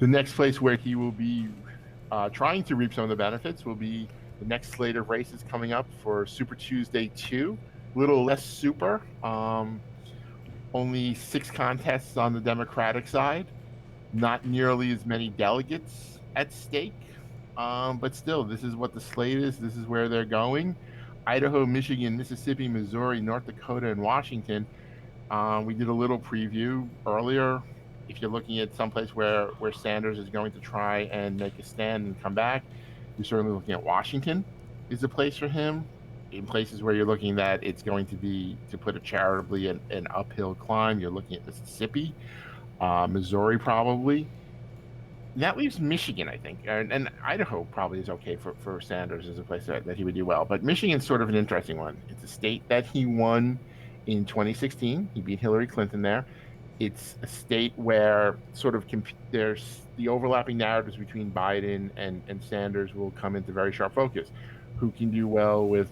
The next place where he will be trying to reap some of the benefits will be the next slate of races coming up for Super Tuesday 2. A little less super. Only 6 contests on the Democratic side. Not nearly as many delegates at stake. But still, this is what the slate is. This is where they're going. Idaho, Michigan, Mississippi, Missouri, North Dakota, and Washington. We did a little preview earlier. If you're looking at someplace where Sanders is going to try and make a stand and come back, you're certainly looking at Washington is a place for him. In places where you're looking that it's going to be, to put it charitably, an uphill climb, you're looking at Mississippi, Missouri probably. That leaves Michigan, I think, and Idaho probably is okay for Sanders as a place that he would do well. But Michigan's sort of an interesting one. It's a state that he won in 2016. He beat Hillary Clinton there. It's a state where sort of there's the overlapping narratives between Biden and Sanders will come into very sharp focus. Who can do well with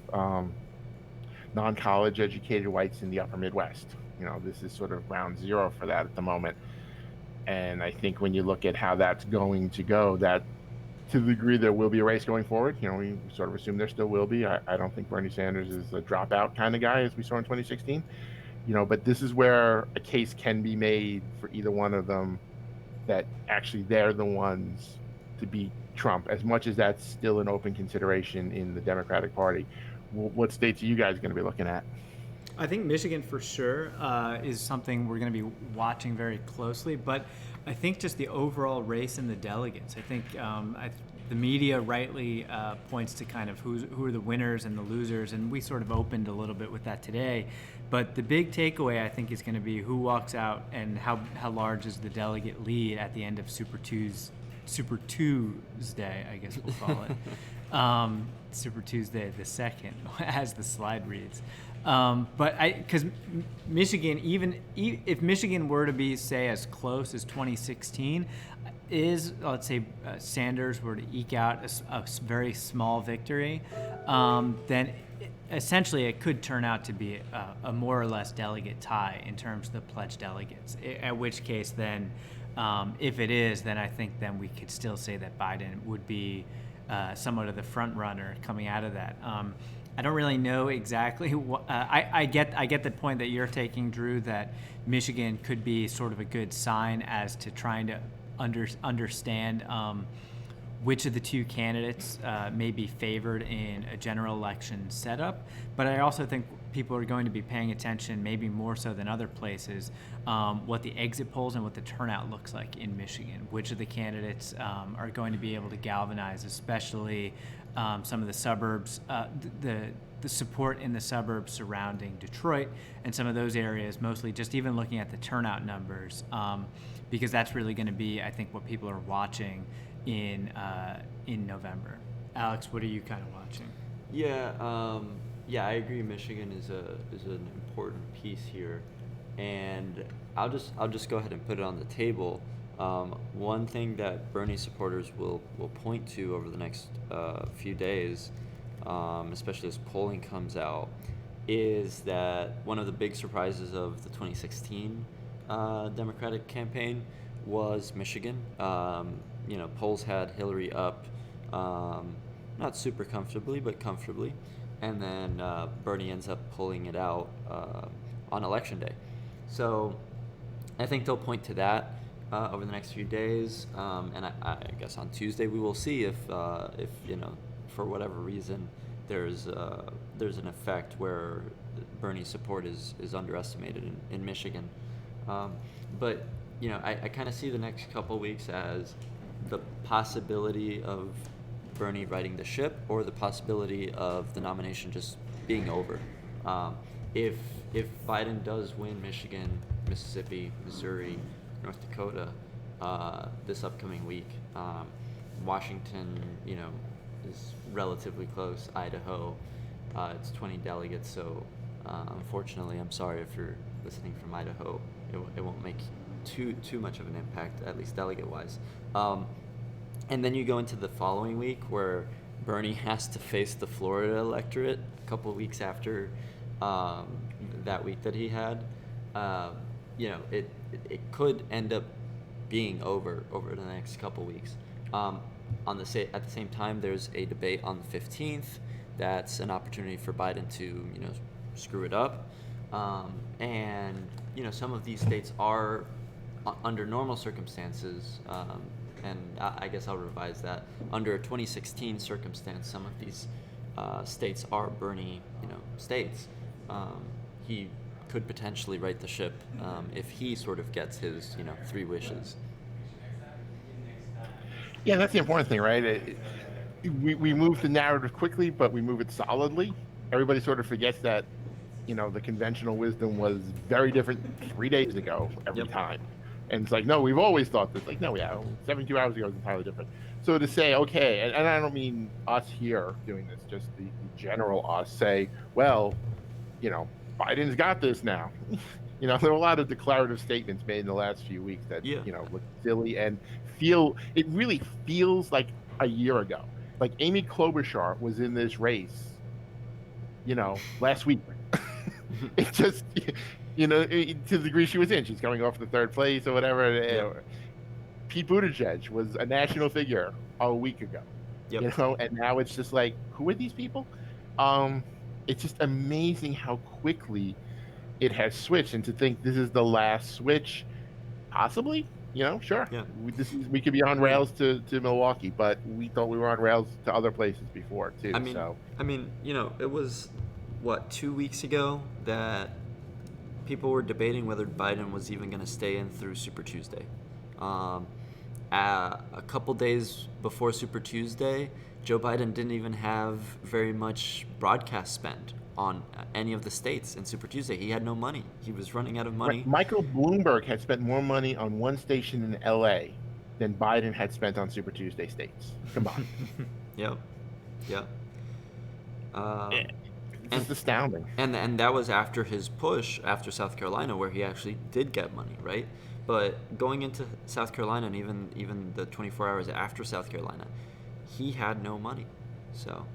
non-college educated whites in the upper Midwest? This is sort of ground zero for that at the moment. And I think when you look at how that's going to go, that to the degree there will be a race going forward, we sort of assume there still will be. I don't think Bernie Sanders is a dropout kind of guy as we saw in 2016. But this is where a case can be made for either one of them that actually they're the ones to beat Trump, as much as that's still an open consideration in the Democratic Party. What states are you guys going to be looking at? I think Michigan for sure is something we're going to be watching very closely. But I think just the overall race in the delegates. I think the media rightly points to kind of who are the winners and the losers, and we sort of opened a little bit with that today. But the big takeaway, I think, is going to be who walks out and how large is the delegate lead at the end of Super Tuesday, I guess we'll call it. Super Tuesday the 2nd, as the slide reads. But because Michigan, even if Michigan were to be, say, as close as 2016, let's say Sanders were to eke out a very small victory, then essentially it could turn out to be a more or less delegate tie in terms of the pledged delegates. At which case, then, if it is, then I think then we could still say that Biden would be somewhat of the front runner coming out of that. I don't really know exactly. I get the point that you're taking, Drew, that Michigan could be sort of a good sign as to trying to understand which of the two candidates may be favored in a general election setup. But I also think people are going to be paying attention, maybe more so than other places, what the exit polls and what the turnout looks like in Michigan. Which of the candidates are going to be able to galvanize, especially some of the suburbs, the support in the suburbs surrounding Detroit and some of those areas, mostly just even looking at the turnout numbers, because that's really going to be, I think, what people are watching in November. Alex, what are you kind of watching? Yeah, I agree. Michigan is an important piece here, and I'll just go ahead and put it on the table. One thing that Bernie supporters will point to over the next few days, especially as polling comes out, is that one of the big surprises of the 2016 Democratic campaign was Michigan. Polls had Hillary up, not super comfortably, but comfortably, and then Bernie ends up pulling it out on election day. So I think they'll point to that over the next few days, and I guess on Tuesday we will see if for whatever reason there's an effect where Bernie's support is underestimated in Michigan. But I kind of see the next couple weeks as the possibility of Bernie riding the ship, or the possibility of the nomination just being over. If Biden does win Michigan, Mississippi, Missouri, North Dakota this upcoming week, Washington, is relatively close. Idaho, it's 20 delegates, so unfortunately, I'm sorry if you're listening from Idaho, it won't make too much of an impact, at least delegate-wise. And then you go into the following week where Bernie has to face the Florida electorate a couple of weeks after that week that he had. It could end up being over the next couple weeks. At the same time, there's a debate on the 15th. That's an opportunity for Biden to, screw it up. And some of these states are under normal circumstances, and I guess I'll revise that. Under a 2016 circumstance, some of these states are Bernie, states. He could potentially right the ship if he sort of gets his, 3 wishes. Yeah, that's the important thing, right? We move the narrative quickly, but we move it solidly. Everybody sort of forgets that, the conventional wisdom was very different 3 days ago every Yep. time. And it's like, no, we've always thought this. Like, no, yeah, 72 hours ago was entirely different. So to say, okay, and I don't mean us here doing this, just the general us say, well, Biden's got this now. There are a lot of declarative statements made in the last few weeks that, Yeah. look silly and it really feels like a year ago. Like Amy Klobuchar was in this race, last week. It just, to the degree she was in, she's coming off the 3rd place or whatever. Yeah. Pete Buttigieg was a national figure a week ago, Yep. and now it's just like, who are these people? It's just amazing how quickly it has switched, and to think this is the last switch, possibly, sure. Yeah. We could be on rails to Milwaukee, but we thought we were on rails to other places before too. I mean, it was what, 2 weeks ago that people were debating whether Biden was even going to stay in through Super Tuesday. A couple days before Super Tuesday, Joe Biden didn't even have very much broadcast spend on any of the states in Super Tuesday. He had no money. He was running out of money. Michael Bloomberg had spent more money on one station in L.A. than Biden had spent on Super Tuesday states combined. Yep. It's just astounding. And that was after his push after South Carolina, where he actually did get money, right? But going into South Carolina, and even the 24 hours after South Carolina, he had no money. So